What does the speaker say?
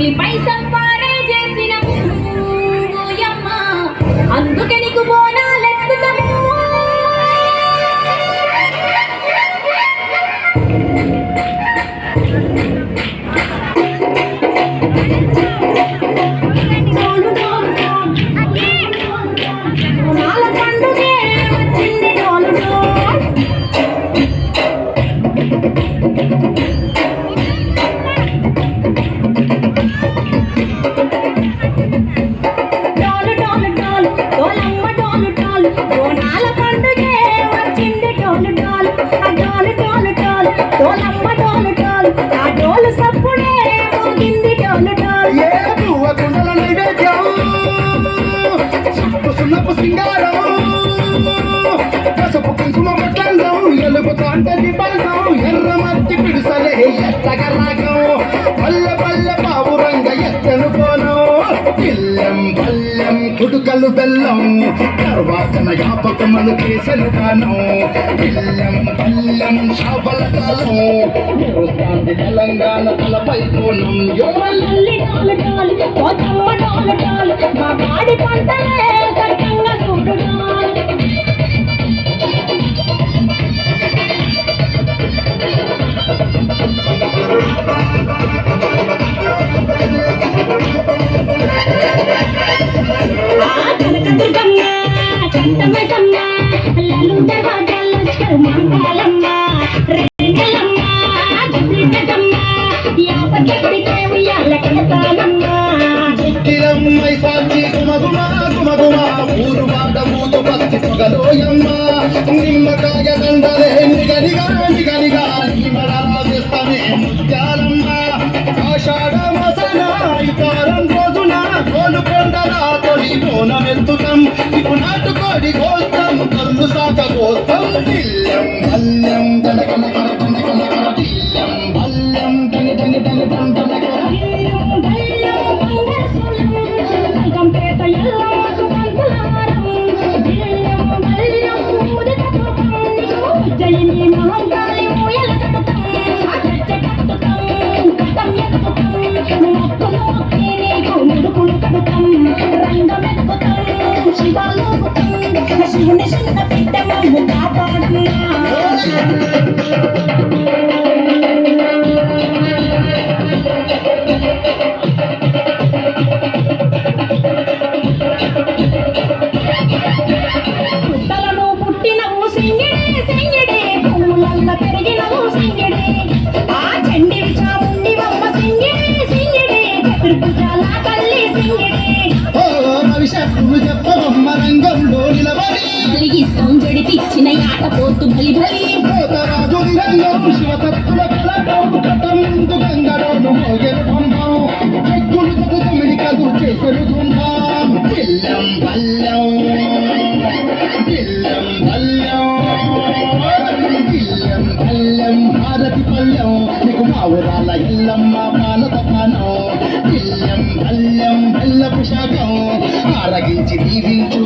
నీ పైసా పారే చేసిన ఓయమ్మ అందుకే నీకు బోనాలెత్తుతాము సింగారం పసుపు కుంకుమ పట్లందం ఎలుగుతాంటది బల్లం ఎర్ర మట్టి పిడుసలే ఎత్తగ రాగం పల్లె పల్లె పావురంగ ఎత్తను కోనం పిల్లం పల్లెం కుడుకలు బెల్లం తర్వాతన జ్ఞాపకములు కేసలు కానం పిల్లం పల్లెం షాపల కాలం మెరుస్తాంది తెలంగాణ తలపై కోణం మా పాడి పంటలే సత్యంగా ఊరు బాట మూత పత్తి పొగలోయమ్మ నిమ్మకాయ దండలే నిగనిగా నిగనిగా నిమడాస్తానే ముత్యాలమ్మ ఆషాఢ మాసన ఇతారం రోజున కోలుకొండల తొలి బోనమెత్తుతాం ఇప్పుడు నాటుకోడి కోస్తాం కళ్ళు సాక కోస్తాం దిల్లం బల్లం దడగల దిల్లం బల్లం తని తని తని తని శివుని చిన్న బిడ్డ మమ్ము కాపాడన్నా పుట్టలను పుట్టినవు సింగిడే సింగిడే పూలల్ల పెరిగినవు సింగిడే ఆ చండి చాముండి వమ్మ సింగిడే సింగిడే చతుర్భుజాల తల్లి సింగిడే భవిష్యత్తు చెప్పవమ్మ రంగంలో నిలబడి కలిగిస్తాం జడిపిచ్చిన ఆటపోతు బలి బలి రాజు రంగం శివసత్తుల ముందు గంగలోను చెక్కులు తొమ్మిది కదు చేసరు ధూమ్ధాం పిల్లం బల్లం పిల్లం బల్లం పిల్లం బల్లం భారతి పల్లెం నీకు మా ఊరాల ఇల్లమ్మ పాలత పానం పిల్లం బల్లం బెల్లపు శాఖం ఆరగించి దీవించు